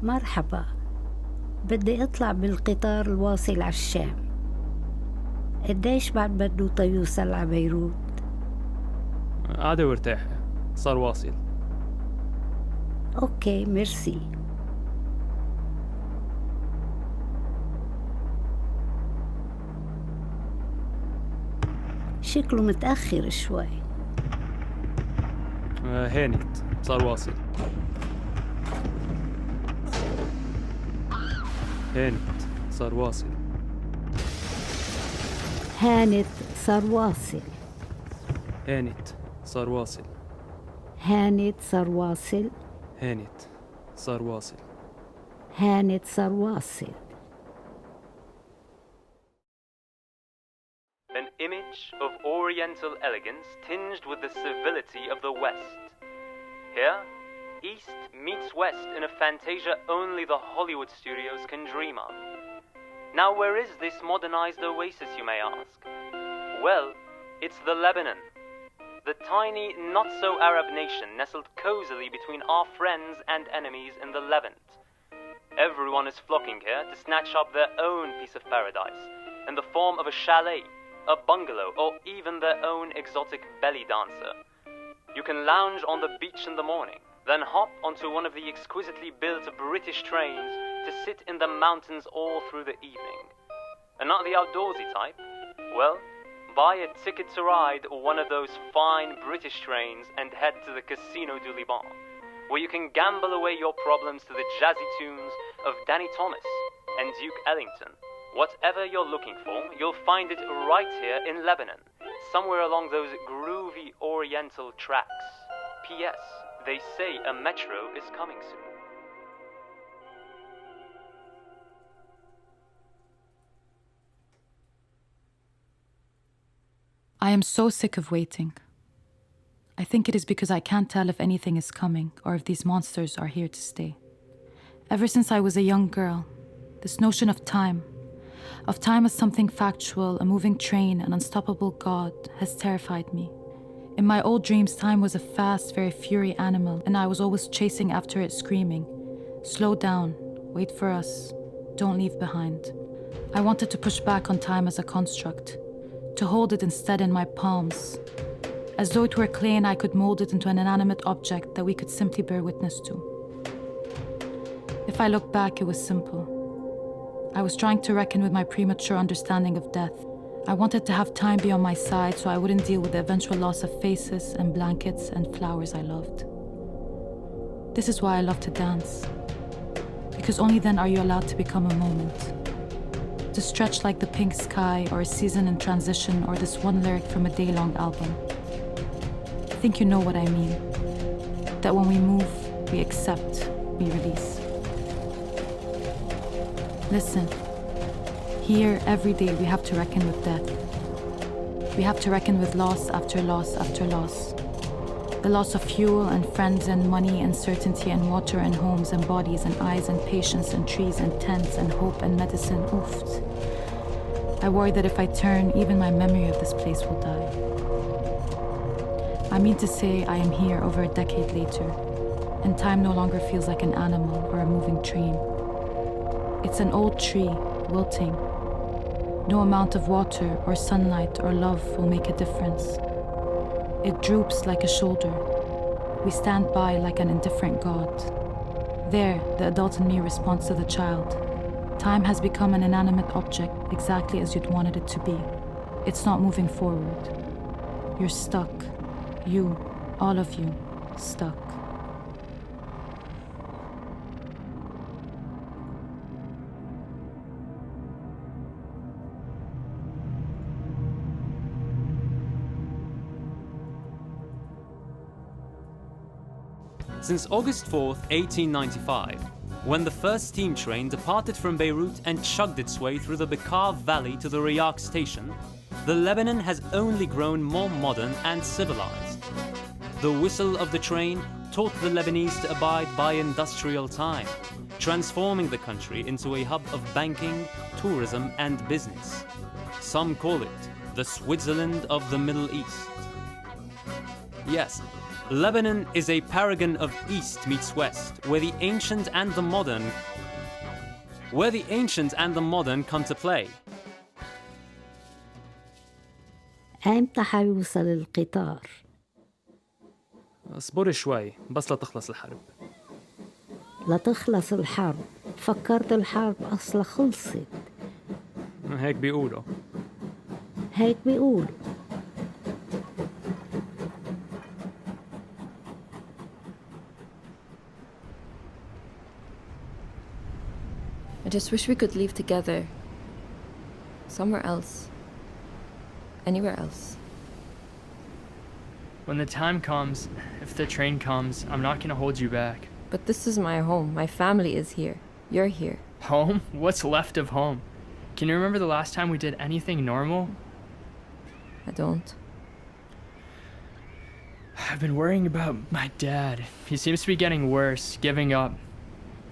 مرحبا، بدي أطلع بالقطار الواصل على الشام. قديش بعد بده يوصل على بيروت؟ عادي وارتاح، صار واصل. أوكي ميرسي. شكله متأخر شوي. هانت، صار واصل. هانت، صار واصل. هانت صار واصل. هانت، صار واصل. هانت صار واصل. هانت، صار واصل. هانت صار واصل. An image of oriental elegance tinged with the civility of the West. Here, East meets West in a fantasia only the Hollywood studios can dream of. Now where is this modernized oasis, you may ask? Well, it's the Lebanon. The tiny, not-so-Arab nation nestled cozily between our friends and enemies in the Levant. Everyone is flocking here to snatch up their own piece of paradise, in the form of a chalet, a bungalow, or even their own exotic belly dancer. You can lounge on the beach in the morning, then hop onto one of the exquisitely built British trains to sit in the mountains all through the evening. And not the outdoorsy type? Well, buy a ticket to ride one of those fine British trains and head to the Casino du Liban, where you can gamble away your problems to the jazzy tunes of Danny Thomas and Duke Ellington. Whatever you're looking for, you'll find it right here in Lebanon, somewhere along those groovy oriental tracks. P.S. They say a metro is coming soon. I am so sick of waiting. I think it is because I can't tell if anything is coming or if these monsters are here to stay. Ever since I was a young girl, this notion of time as something factual, a moving train, an unstoppable god, has terrified me. In my old dreams, time was a fast, very fury animal, and I was always chasing after it, screaming, "Slow down, wait for us, don't leave behind." I wanted to push back on time as a construct, to hold it instead in my palms, as though it were clay and I could mold it into an inanimate object that we could simply bear witness to. If I look back, it was simple. I was trying to reckon with my premature understanding of death. I wanted to have time be on my side so I wouldn't deal with the eventual loss of faces and blankets and flowers I loved. This is why I love to dance, because only then are you allowed to become a moment, to stretch like the pink sky or a season in transition or this one lyric from a day-long album. I think you know what I mean, that when we move, we accept, we release. Listen, here every day we have to reckon with death. We have to reckon with loss after loss after loss. The loss of fuel and friends and money and certainty and water and homes and bodies and eyes and patience and trees and tents and hope and medicine. Oof. I worry that if I turn, even my memory of this place will die. I mean to say I am here over a decade later, and time no longer feels like an animal or a moving train. It's an old tree, wilting. No amount of water or sunlight or love will make a difference. It droops like a shoulder. We stand by like an indifferent god. There, the adult in me responds to the child. Time has become an inanimate object exactly as you'd wanted it to be. It's not moving forward. You're stuck. You, all of you, stuck. Since August 4th, 1895, when the first steam train departed from Beirut and chugged its way through the Bekaa Valley to the Riyadh station, the Lebanon has only grown more modern and civilized. The whistle of the train taught the Lebanese to abide by industrial time, transforming the country into a hub of banking, tourism, and business. Some call it the Switzerland of the Middle East. Yes, Lebanon is a paragon of East meets West, where the ancient and the modern come to play. امتى حيوصل القطار؟ اصبر شوي بس لا تخلص الحرب. لتخلص الحرب؟ فكرت الحرب أصلا خلصت. هيك بيقولوا. هيك بيقولوا. I just wish we could leave together. Somewhere else. Anywhere else. When the time comes, if the train comes, I'm not gonna hold you back. But this is my home. My family is here. You're here. Home? What's left of home? Can you remember the last time we did anything normal? I don't. I've been worrying about my dad. He seems to be getting worse, giving up.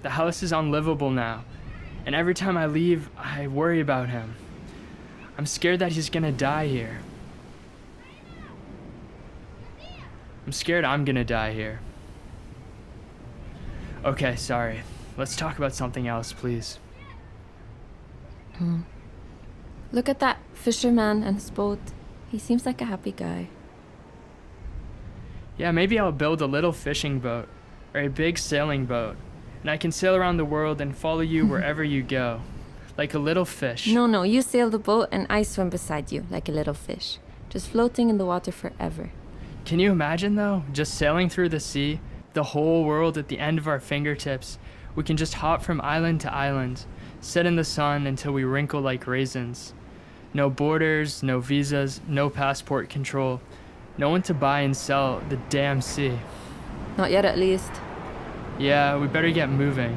The house is unlivable now, and every time I leave, I worry about him. I'm scared that he's gonna die here. I'm scared I'm gonna die here. Okay, sorry. Let's talk about something else, please. Look at that fisherman and his boat. He seems like a happy guy. Yeah, maybe I'll build a little fishing boat, or a big sailing boat, and I can sail around the world and follow you wherever you go, like a little fish. No, you sail the boat and I swim beside you, like a little fish, just floating in the water forever. Can you imagine, though, just sailing through the sea, the whole world at the end of our fingertips? We can just hop from island to island, sit in the sun until we wrinkle like raisins. No borders, no visas, no passport control. No one to buy and sell the damn sea. Not yet, at least. Yeah, we better get moving.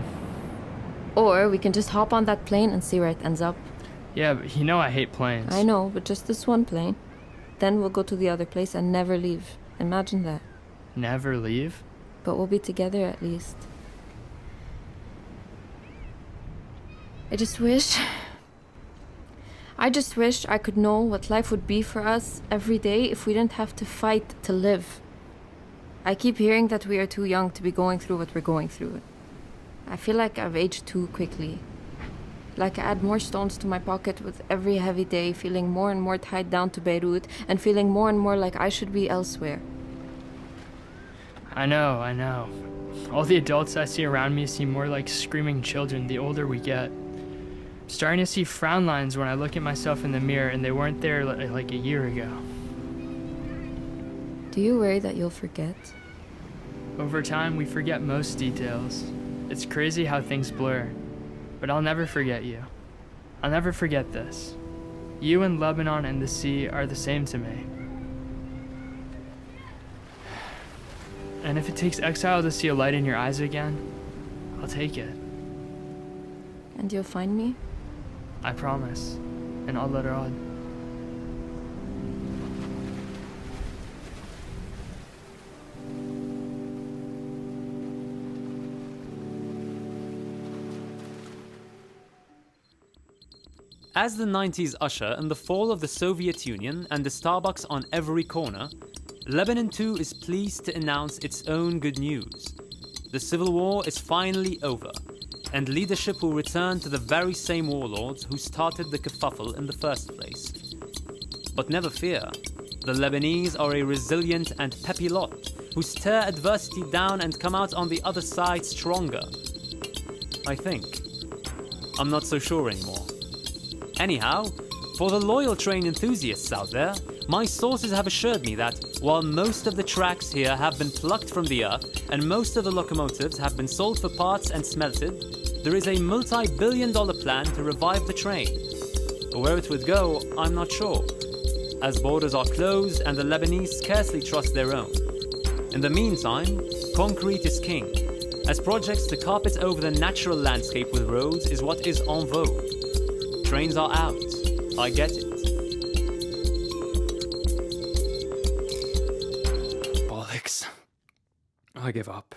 Or we can just hop on that plane and see where it ends up. Yeah, but you know I hate planes. I know, but just this one plane. Then we'll go to the other place and never leave. Imagine that. Never leave? But we'll be together at least. I just wish I could know what life would be for us every day if we didn't have to fight to live. I keep hearing that we are too young to be going through what we're going through. I feel like I've aged too quickly. Like I add more stones to my pocket with every heavy day, feeling more and more tied down to Beirut, and feeling more and more like I should be elsewhere. I know. All the adults I see around me seem more like screaming children the older we get. I'm starting to see frown lines when I look at myself in the mirror, and they weren't there like a year ago. Do you worry that you'll forget? Over time, we forget most details. It's crazy how things blur. But I'll never forget you. I'll never forget this. You and Lebanon and the sea are the same to me. And if it takes exile to see a light in your eyes again, I'll take it. And you'll find me? I promise. And I'll let her on. As the 90s usher in the fall of the Soviet Union and the Starbucks on every corner, Lebanon too is pleased to announce its own good news. The civil war is finally over, and leadership will return to the very same warlords who started the kerfuffle in the first place. But never fear, the Lebanese are a resilient and peppy lot who stare adversity down and come out on the other side stronger. I think. I'm not so sure anymore. Anyhow, for the loyal train enthusiasts out there, my sources have assured me that while most of the tracks here have been plucked from the earth and most of the locomotives have been sold for parts and smelted, there is a multi-billion-dollar plan to revive the train. But where it would go, I'm not sure, as borders are closed and the Lebanese scarcely trust their own. In the meantime, concrete is king, as projects to carpet over the natural landscape with roads is what is en vogue. Trains are out. I get it. Bollocks. I give up.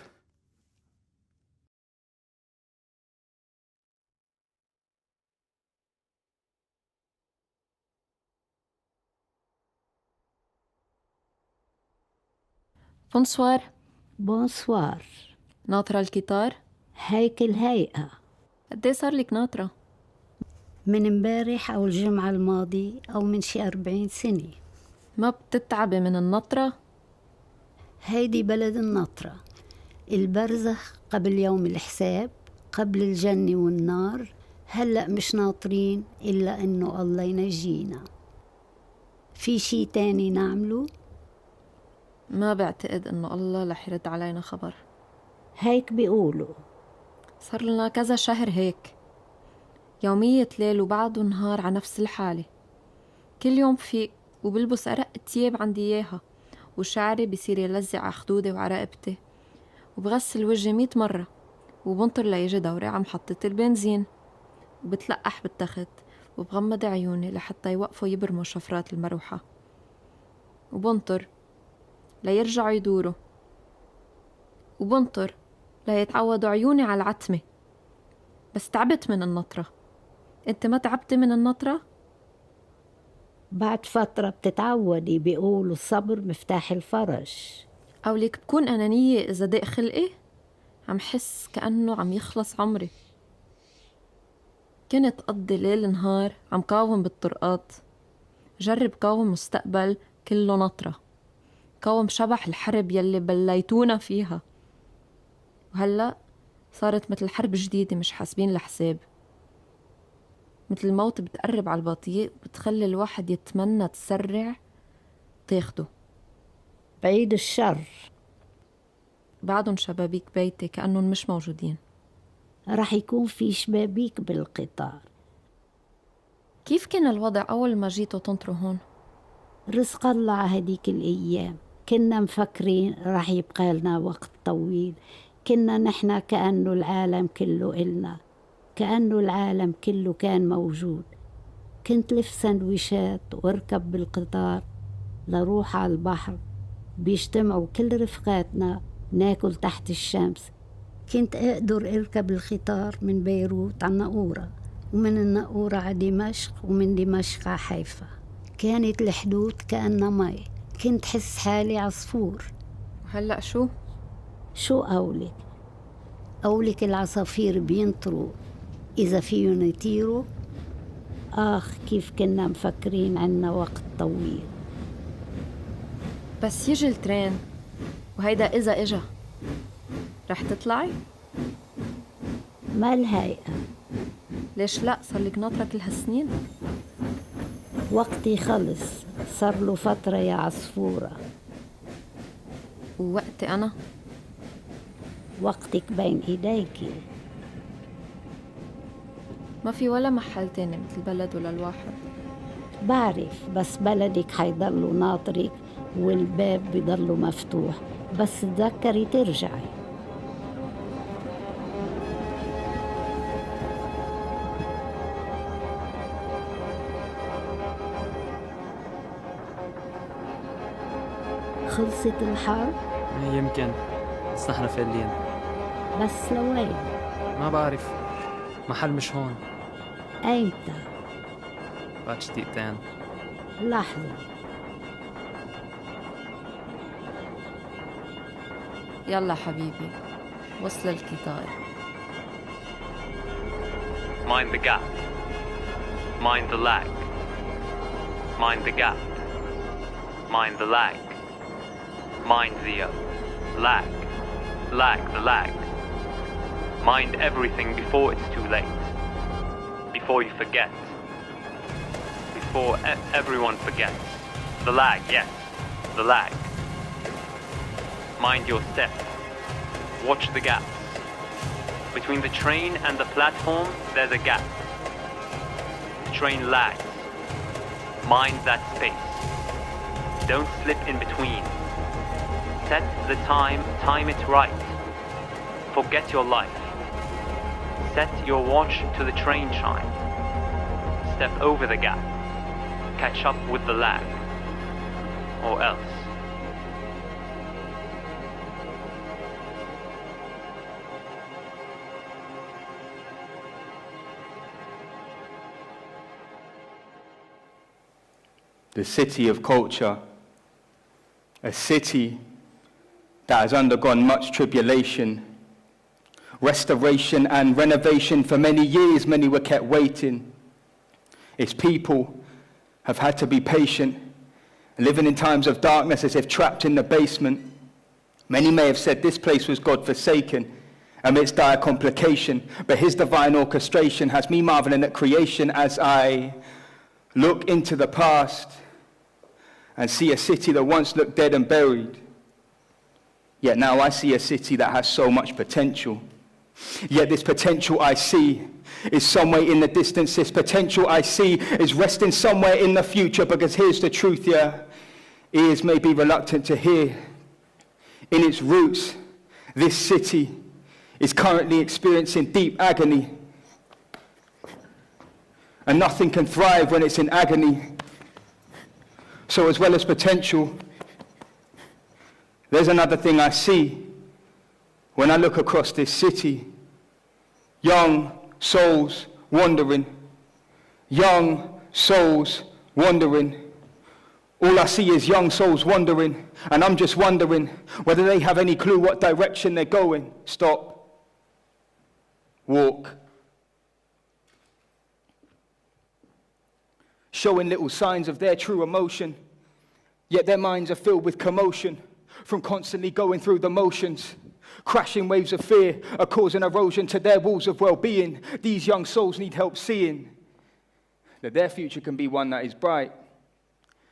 بونسوار. بونسوار. ناطرة القطار؟ هيك الهيئة. قديه صار لك ناطرة؟ من امبارح أو الجمعة الماضي أو من شي 40 سنة. ما بتتعبي من النطرة؟ هيدي بلد النطرة، البرزخ قبل يوم الحساب، قبل الجنة والنار. هلأ مش ناطرين إلا إنه الله ينجينا. في شي تاني نعمله؟ ما بعتقد إنه الله رح يرد علينا خبر. هيك بيقولوا. صار لنا كذا شهر هيك، يومية ليل وبعد ونهار على نفس الحالة. كل يوم فيق وبلبس أرق تياب عندي إياها، وشعري بصير يلزق على خدودي وعلى رقبتي، وبغسل وجهي 100 مرة، وبنطر ليجي دوري على محطة البنزين، وبتلقح بالتخت وبغمض عيوني لحتى يوقفوا يبرموا شفرات المروحة، وبنطر ليرجعوا يدوروا، وبنطر ليتعودوا عيوني على العتمة. بس تعبت من النطرة. انت ما تعبتي من النطرة؟ بعد فترة بتتعودي، بيقولوا الصبر مفتاح الفرج. أو ليك بكون أنانية إذا ضيق خلقي؟ عم حس كأنه عم يخلص عمري. كنت قضي ليل نهار عم قاوم بالطرقات، جرب قاوم مستقبل كله نطرة، قاوم شبح الحرب يلي بليتونا فيها، وهلأ صارت مثل حرب جديدة مش حاسبين الحساب، مثل الموت بتقرب على البطيء وبتخلي الواحد يتمنى تسرع تاخده. بعيد الشر. بعدهم شبابيك بيتي كأنهم مش موجودين. رح يكون في شبابيك بالقطار. كيف كان الوضع أول ما جيتوا تنطروا هون؟ رزق الله على هديك الأيام. كنا مفكرين رح يبقى لنا وقت طويل. كنا نحن كأنه العالم كله إلنا، كأنه العالم كله كان موجود. كنت لف سندويشات واركب بالقطار لروح على البحر، بيجتمعوا كل رفقاتنا ناكل تحت الشمس. كنت أقدر أركب القطار من بيروت على الناقورة، ومن الناقورة على دمشق، ومن دمشق على حيفا. كانت الحدود كأنها مي، كنت حس حالي عصفور. وهلأ شو؟ شو قولك؟ قولك العصافير بينطروا إذا فيهم يطيروا. آخ كيف كنا مفكرين عنا وقت طويل. بس يجي الترين، وهيدا إذا إجا رح تطلعي؟ ما الهيئة؟ ليش لأ؟ صار لك ناطرة كل هالسنين؟ وقتي خلص، صار له فترة يا عصفورة. ووقتي أنا؟ وقتك بين إيديكي. ما في ولا محل تاني مثل بلد ولا الواحد. بعرف، بس بلدك حيضلوا ناطرك والباب بيضلوا مفتوح، بس تذكري ترجعي. خلصت الحرب؟ يمكن، بس نحن فالين. بس لوين؟ ما بعرف، محل مش هون. أيمتى؟ بعد شي دقيقتين. لحظة. يلا حبيبي، وصل القطار. Mind the gap. Mind the lag. Mind the gap. Mind the lag. Mind the lag. Lag the lag. Mind everything before it's too late. Before you forget. Before everyone forgets. The lag, yes. The lag. Mind your step. Watch the gaps. Between the train and the platform, there's a gap. The train lags. Mind that space. Don't slip in between. Set the time it right. Forget your life. Set your watch to the train chime. Step over the gap. Catch up with the lag. Or else. The city of culture, a city that has undergone much tribulation, restoration and renovation. For many years, many were kept waiting. Its people have had to be patient, living in times of darkness as if trapped in the basement. Many may have said this place was God-forsaken amidst dire complication, but his divine orchestration has me marveling at creation as I look into the past and see a city that once looked dead and buried. Yet now I see a city that has so much potential. Yet this potential I see is somewhere in the distance. This potential I see is resting somewhere in the future, because here's the truth, yeah. Ears may be reluctant to hear. In its roots, this city is currently experiencing deep agony. And nothing can thrive when it's in agony. So as well as potential, there's another thing I see when I look across this city. Young souls wandering. Young souls wandering. All I see is young souls wandering, and I'm just wondering whether they have any clue what direction they're going. Stop. Walk. Showing little signs of their true emotion, yet their minds are filled with commotion from constantly going through the motions. Crashing waves of fear are causing erosion to their walls of well-being. These young souls need help seeing that their future can be one that is bright.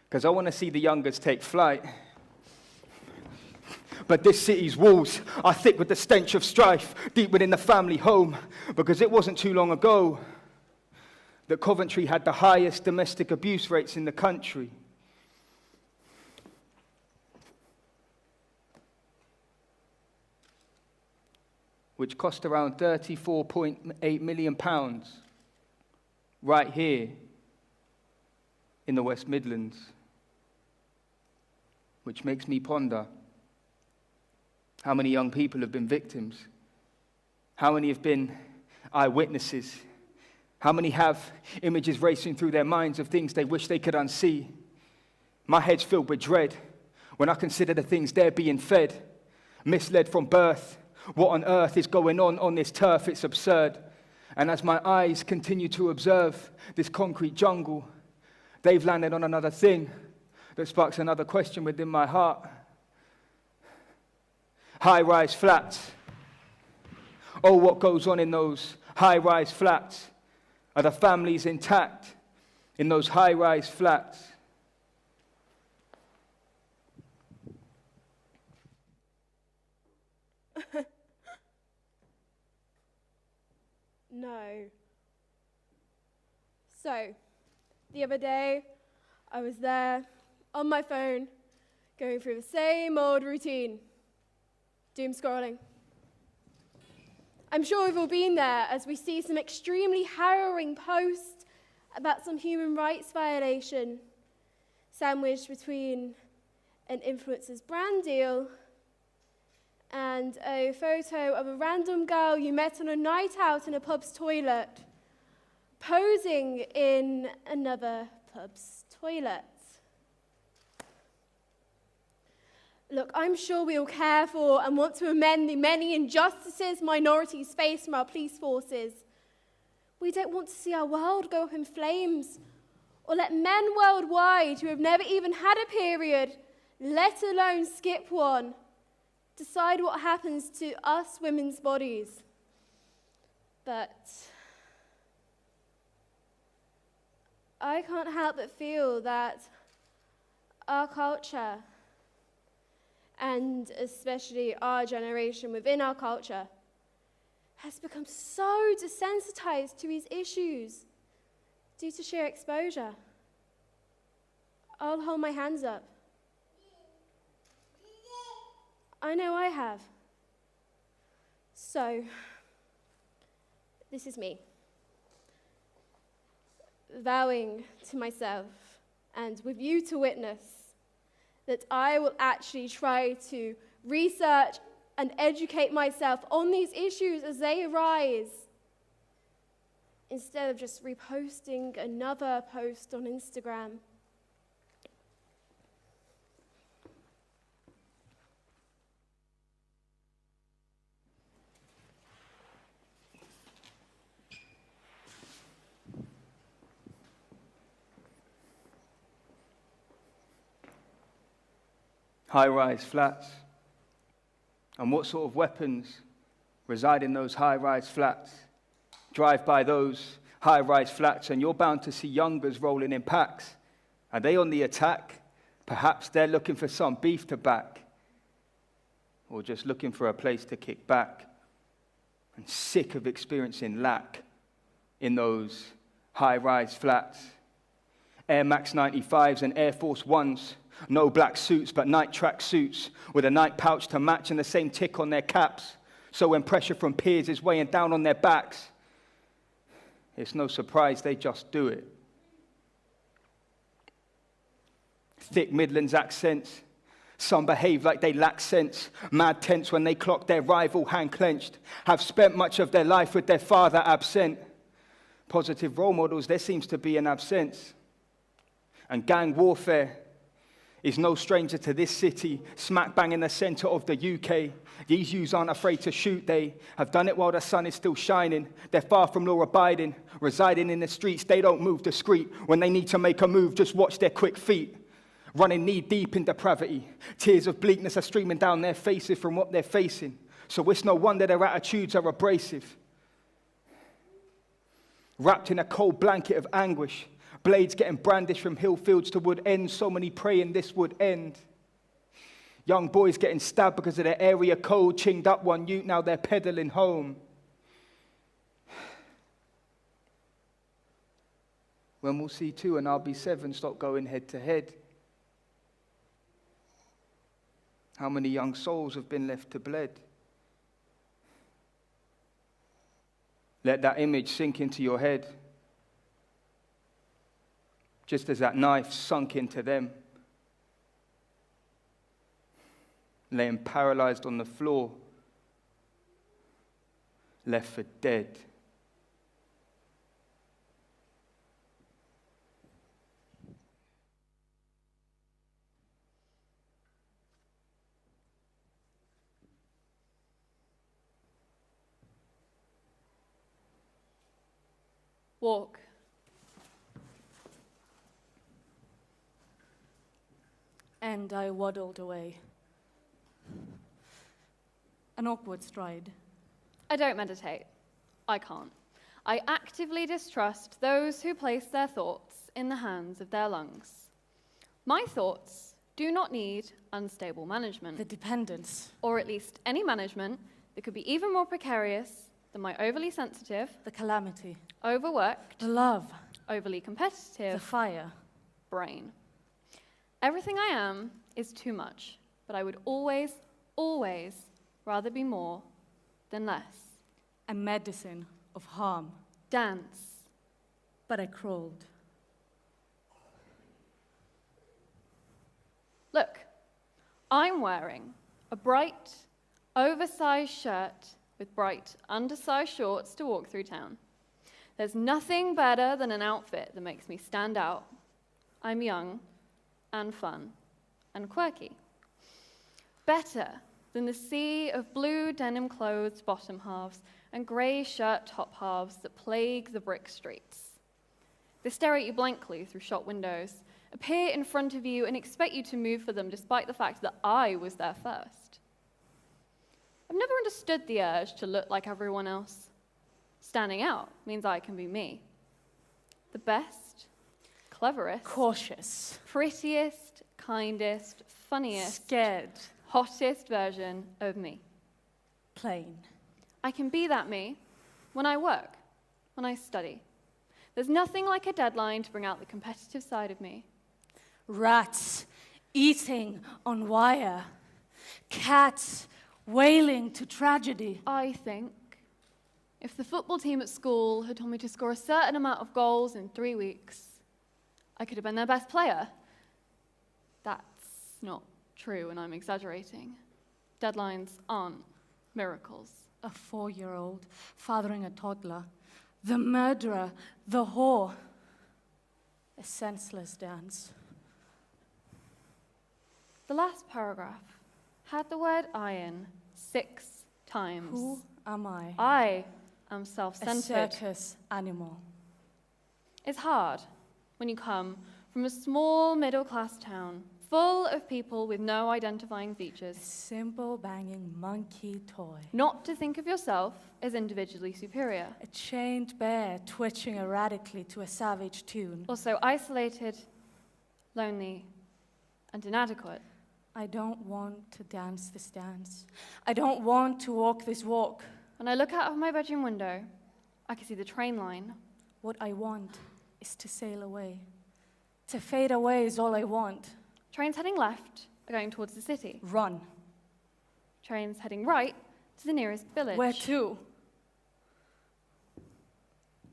Because I want to see the youngers take flight. But this city's walls are thick with the stench of strife deep within the family home. Because it wasn't too long ago that Coventry had the highest domestic abuse rates in the country. Which cost around £34.8 million right here in the West Midlands. Which makes me ponder, how many young people have been victims? How many have been eyewitnesses? How many have images racing through their minds of things they wish they could unsee? My head's filled with dread when I consider the things they're being fed, misled from birth. What on earth is going on this turf? It's absurd. And as my eyes continue to observe this concrete jungle, they've landed on another thing that sparks another question within my heart. High-rise flats. Oh, what goes on in those high-rise flats? Are the families intact in those high-rise flats? No. So, the other day, I was there on my phone, going through the same old routine, doom scrolling. I'm sure we've all been there as we see some extremely harrowing post about some human rights violation sandwiched between an influencer's brand deal and a photo of a random girl you met on a night out in a pub's toilet, posing in another pub's toilet. Look, I'm sure we all care for and want to amend the many injustices minorities face from our police forces. We don't want to see our world go up in flames or let men worldwide who have never even had a period, let alone skip one, decide what happens to us women's bodies. But I can't help but feel that our culture, and especially our generation within our culture, has become so desensitized to these issues due to sheer exposure. I'll hold my hands up. I know I have. So, this is me, vowing to myself and with you to witness that I will actually try to research and educate myself on these issues as they arise, instead of just reposting another post on Instagram. high-rise flats. And what sort of weapons reside in those high-rise flats? Drive by those high-rise flats and you're bound to see youngers rolling in packs. Are they on the attack? Perhaps they're looking for some beef to back, or just looking for a place to kick back, and sick of experiencing lack in those high-rise flats. Air Max 95s and Air Force Ones, no black suits but night track suits with a night pouch to match and the same tick on their caps. So when pressure from peers is weighing down on their backs, it's no surprise they just do it. Thick Midlands accents, some behave like they lack sense, mad tense when they clock their rival hand clenched, have spent much of their life with their father absent. Positive role models, there seems to be an absence. And gang warfare is no stranger to this city, smack bang in the centre of the UK. These youths aren't afraid to shoot, they have done it while the sun is still shining. They're far from law-abiding, residing in the streets, they don't move discreet. When they need to make a move, just watch their quick feet. Running knee-deep in depravity, tears of bleakness are streaming down their faces from what they're facing. So it's no wonder their attitudes are abrasive. Wrapped in a cold blanket of anguish, blades getting brandished from hill fields to wood ends, so many praying this would end. Young boys getting stabbed because of their area code, chinged up one youth, now they're peddling home. When we'll see 2 and I'll be 7 stop going head to head. How many young souls have been left to bleed? Let that image sink into your head. Just as that knife sunk into them, laying paralyzed on the floor, left for dead. Walk. And I waddled away. An awkward stride. I don't meditate. I can't. I actively distrust those who place their thoughts in the hands of their lungs. My thoughts do not need unstable management. The dependence. Or at least any management that could be even more precarious than my overly sensitive, The calamity. overworked, The love. overly The competitive fire. brain. Everything I am is too much, but I would always, always rather be more than less. A medicine of harm. Dance. But I crawled. Look, I'm wearing a bright, oversized shirt with bright, undersized shorts to walk through town. There's nothing better than an outfit that makes me stand out. I'm young and fun and quirky. Better than the sea of blue denim-clothed bottom halves and grey shirt top halves that plague the brick streets. They stare at you blankly through shop windows, appear in front of you and expect you to move for them despite the fact that I was there first. I've never understood the urge to look like everyone else. Standing out means I can be me. The best, cleverest, Cautious. prettiest, kindest, funniest, Scared. hottest version of me. Plain. I can be that me when I work, when I study. There's nothing like a deadline to bring out the competitive side of me. Rats eating on wire. Cats wailing to tragedy. I think if the football team at school had told me to score a certain amount of goals in 3 weeks, I could have been their best player. That's not true, and I'm exaggerating. Deadlines aren't miracles. A 4-year-old fathering a toddler. The murderer, the whore. A senseless dance. The last paragraph had the word iron 6 times. Who am I? I am A self-centered. circus animal. It's hard when you come from a small middle-class town full of people with no identifying A features. simple banging monkey toy. Not to think of yourself as individually superior. A chained bear twitching erratically to a savage tune. Also isolated, lonely, and inadequate. I don't want to dance this dance. I don't want to walk this walk. When I look out of my bedroom window, I can see the train line. What I want is to sail away. To fade away is all I want. Trains heading left are going towards the city. Run. Trains heading right to the nearest village. Where to?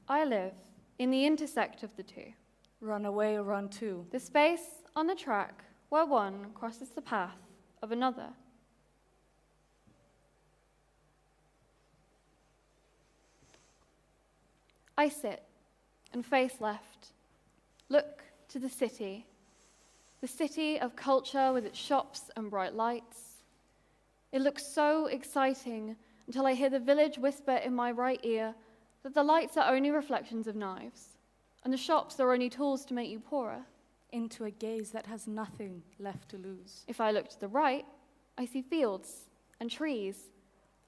I live in the intersect of the two. Run away or run to. The space on the track where one crosses the path of another. I sit and face left, look to the city of culture with its shops and bright lights. It looks so exciting until I hear the village whisper in my right ear that the lights are only reflections of knives, and the shops are only tools to make you poorer. Into a gaze that has nothing left to lose. If I look to the right, I see fields and trees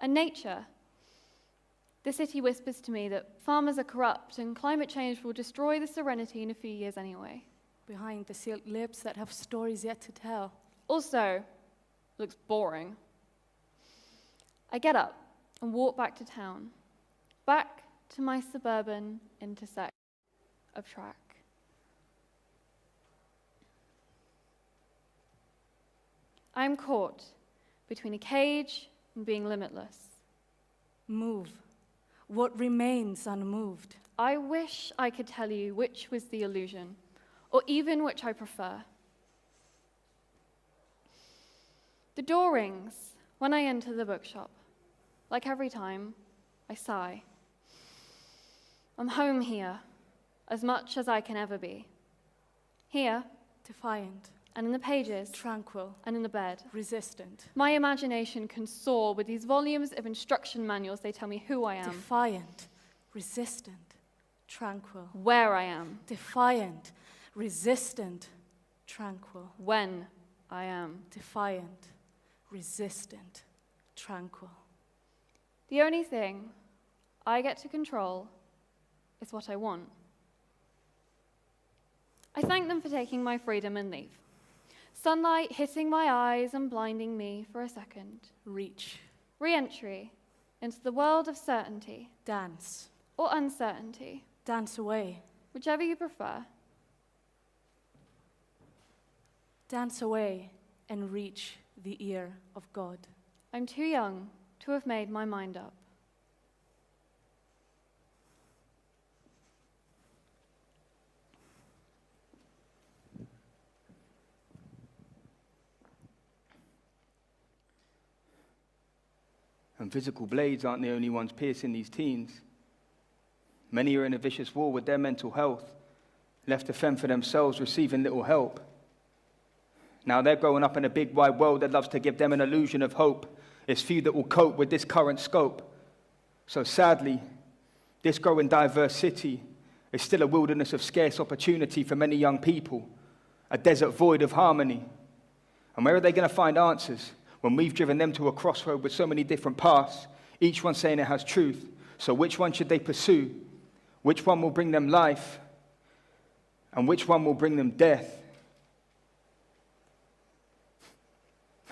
and nature. The city whispers to me that farmers are corrupt and climate change will destroy the serenity in a few years anyway. Behind the sealed lips that have stories yet to tell. Also, looks boring. I get up and walk back to town, back to my suburban intersect of track. I am caught between a cage and being limitless. Move. What remains unmoved? I wish I could tell you which was the illusion, or even which I prefer. The door rings when I enter the bookshop. Like every time, I sigh. I'm home here, as much as I can ever be. Here, Defiant. and in the pages, Tranquil. and in the bed. Resistant. My imagination can soar with these volumes of instruction manuals. They tell me who I am, Defiant. Resistant. Tranquil. where I am, Defiant. Resistant. Tranquil. when I am. Defiant. Resistant. Tranquil. The only thing I get to control is what I want. I thank them for taking my freedom and leave. Sunlight hitting my eyes and blinding me for a second. Reach. Re-entry into the world of certainty Dance. or uncertainty, Dance away. whichever you prefer. Dance away and reach the ear of God. I'm too young to have made my mind up. And physical blades aren't the only ones piercing these teens. Many are in a vicious war with their mental health, left to fend for themselves, receiving little help. Now they're growing up in a big wide world that loves to give them an illusion of hope. It's few that will cope with this current scope. So sadly, this growing diverse city is still a wilderness of scarce opportunity for many young people, a desert void of harmony. And where are they going to find answers when we've driven them to a crossroad with so many different paths, each one saying it has truth? So which one should they pursue? Which one will bring them life? And which one will bring them death?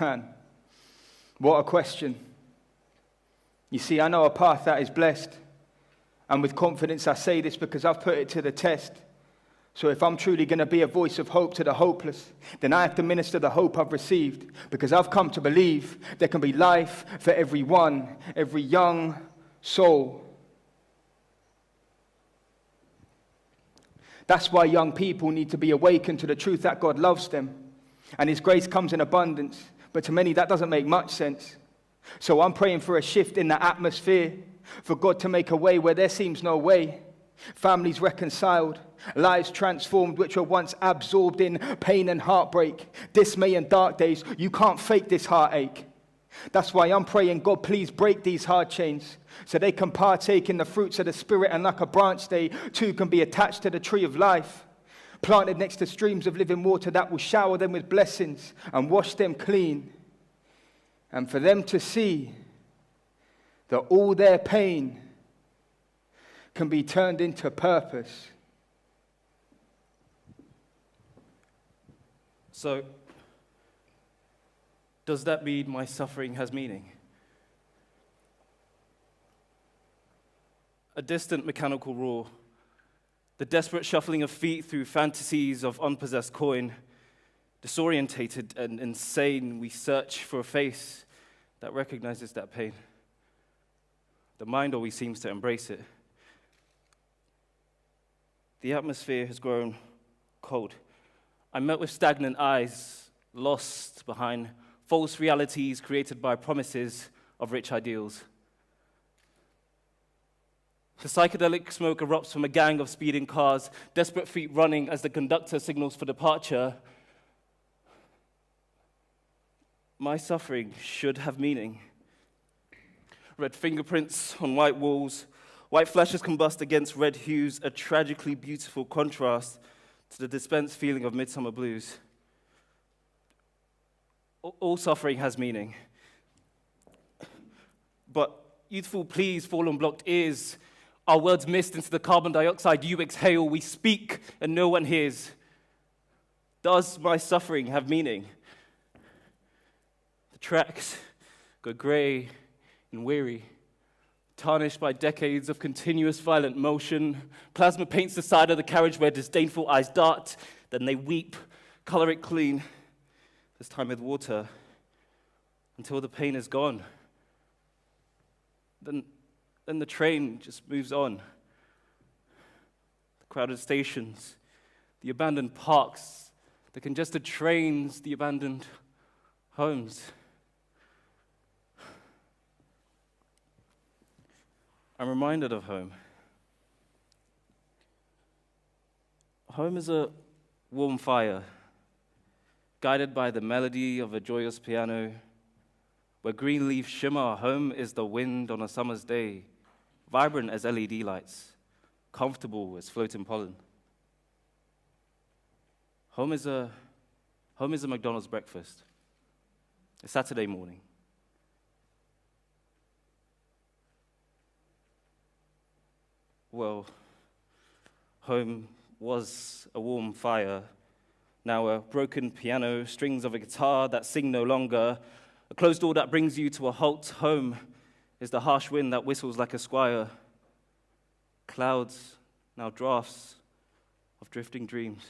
Man, what a question. You see, I know a path that is blessed. And with confidence I say this because I've put it to the test. So if I'm truly going to be a voice of hope to the hopeless, then I have to minister the hope I've received, because I've come to believe there can be life for everyone, every young soul. That's why young people need to be awakened to the truth that God loves them, and His grace comes in abundance. But to many, that doesn't make much sense. So I'm praying for a shift in the atmosphere, for God to make a way where there seems no way. Families reconciled, lives transformed which were once absorbed in pain and heartbreak, dismay and dark days. You can't fake this heartache. That's why I'm praying, God, please break these hard chains so they can partake in the fruits of the Spirit, and like a branch they too can be attached to the tree of life. planted next to streams of living water that will shower them with blessings and wash them clean. And for them to see that all their pain can be turned into purpose. So, does that mean my suffering has meaning? A distant mechanical roar, the desperate shuffling of feet through fantasies of unpossessed coin, disorientated and insane, we search for a face that recognizes that pain. The mind always seems to embrace it. The atmosphere has grown cold. I'm met with stagnant eyes, lost behind false realities created by promises of rich ideals. The psychedelic smoke erupts from a gang of speeding cars, desperate feet running as the conductor signals for departure. My suffering should have meaning. Red fingerprints on white walls, white flashes combust against red hues, a tragically beautiful contrast to the dispensed feeling of midsummer blues. All suffering has meaning. But youthful pleas fall on blocked ears. Our words mist into the carbon dioxide you exhale. We speak and no one hears. Does my suffering have meaning? The tracks go gray and weary, tarnished by decades of continuous violent motion. Plasma paints the side of the carriage where disdainful eyes dart. Then they weep, color it clean, this time with water, until the pain is gone. Then the train just moves on. The crowded stations, the abandoned parks, the congested trains, the abandoned homes. I'm reminded of home. Home is a warm fire, guided by the melody of a joyous piano, where green leaves shimmer. Home is the wind on a summer's day, vibrant as LED lights, comfortable as floating pollen. Home is a McDonald's breakfast, a Saturday morning. Well, home was a warm fire, now a broken piano, strings of a guitar that sing no longer, a closed door that brings you to a halt. Home is the harsh wind that whistles like a squire. Clouds, now drafts of drifting dreams.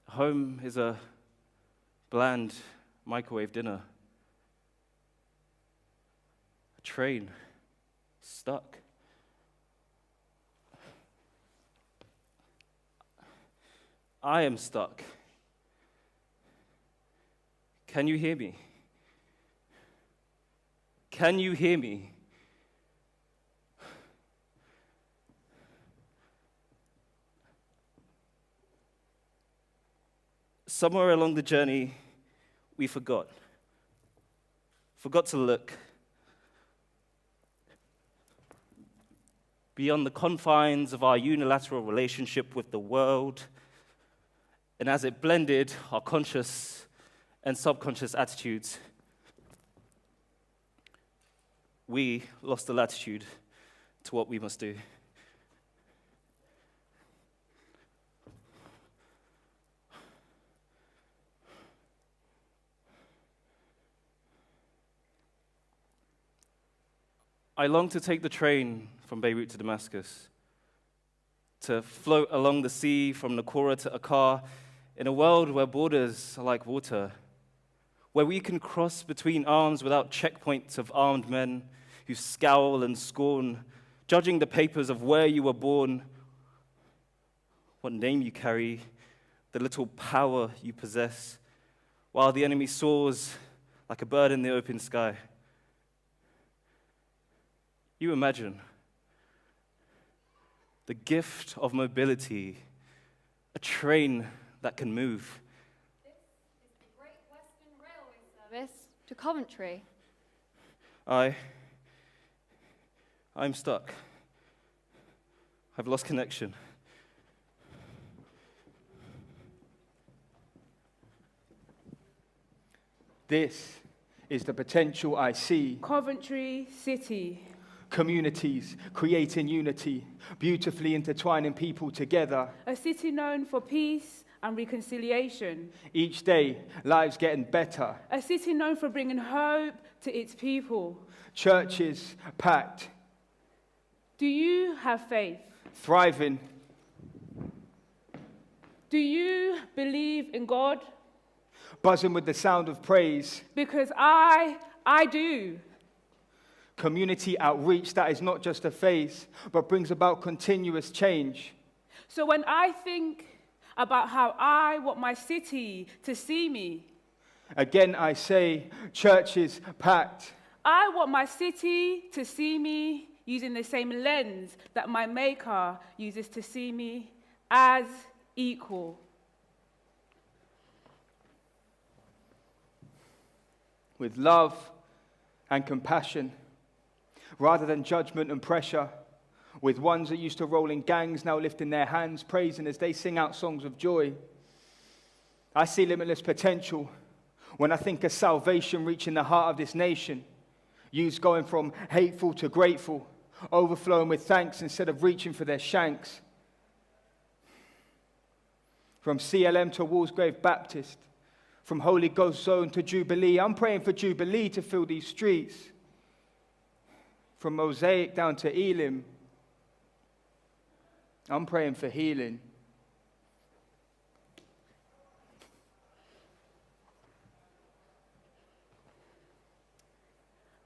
Home is a bland microwave dinner. A train stuck. I am stuck. Can you hear me? Can you hear me? Somewhere along the journey, we forgot to look beyond the confines of our unilateral relationship with the world. And as it blended our conscious and subconscious attitudes, we lost the latitude to what we must do. I long to take the train from Beirut to Damascus, to float along the sea from Nakora to Akkar, in a world where borders are like water, where we can cross between arms without checkpoints of armed men who scowl and scorn, judging the papers of where you were born, what name you carry, the little power you possess, while the enemy soars like a bird in the open sky. You imagine the gift of mobility, a train that can move. This is the Great Western Railway service to Coventry. I'm stuck. I've lost connection. This is the potential I see. Coventry City. Communities creating unity, beautifully intertwining people together. A city known for peace and reconciliation. Each day, lives getting better. A city known for bringing hope to its people. Churches packed. Do you have faith? Thriving. Do you believe in God? Buzzing with the sound of praise. Because I do. Community outreach that is not just a phase, but brings about continuous change. So when I think about how I want my city to see me, again I say, churches packed. I want my city to see me using the same lens that my Maker uses to see me, as equal. With love and compassion, rather than judgment and pressure, with ones that used to roll in gangs now lifting their hands, praising as they sing out songs of joy. I see limitless potential when I think of salvation reaching the heart of this nation, youths going from hateful to grateful, overflowing with thanks instead of reaching for their shanks. From CLM to Walsgrave Baptist, from Holy Ghost Zone to Jubilee, I'm praying for Jubilee to fill these streets. From Mosaic down to Elim, I'm praying for healing.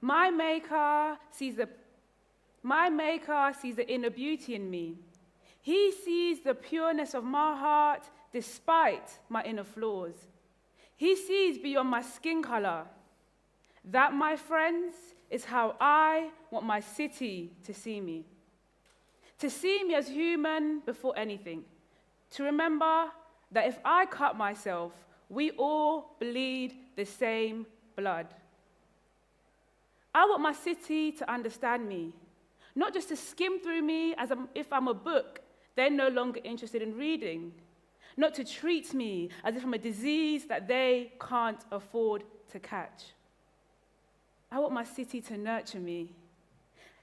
My Maker sees the inner beauty in me. He sees the pureness of my heart despite my inner flaws. He sees beyond my skin color. That, my friends, is how I want my city to see me. To see me as human before anything. To remember that if I cut myself, we all bleed the same blood. I want my city to understand me, not just to skim through me as if I'm a book they're no longer interested in reading, not to treat me as if I'm a disease that they can't afford to catch. I want my city to nurture me.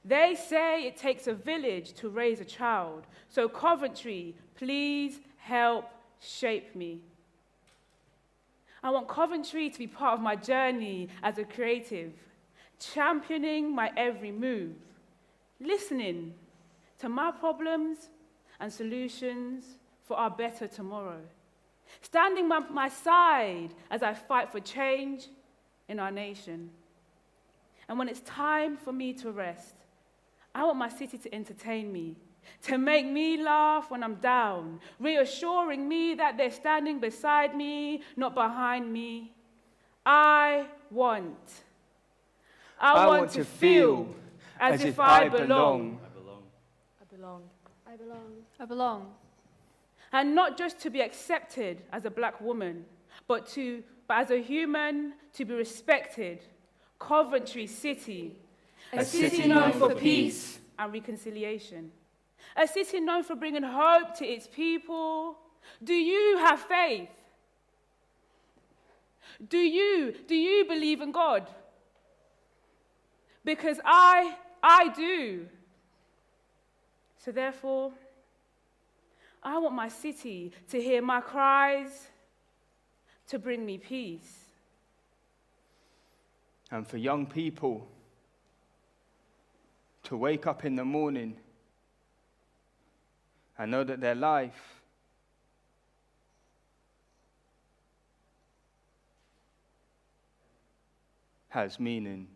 They say it takes a village to raise a child, so Coventry, please help shape me. I want Coventry to be part of my journey as a creative, championing my every move, listening to my problems and solutions for our better tomorrow, standing by my side as I fight for change in our nation. And when it's time for me to rest, I want my city to entertain me, to make me laugh when I'm down, reassuring me that they're standing beside me, not behind me. I want to feel as if I belong. I belong. I belong. I belong. And not just to be accepted as a black woman, but as a human to be respected. Coventry City, a city known for peace and reconciliation. A city known for bringing hope to its people. Do you have faith? Do you believe in God? Because I do. So therefore, I want my city to hear my cries, to bring me peace. And for young people to wake up in the morning and know that their life has meaning.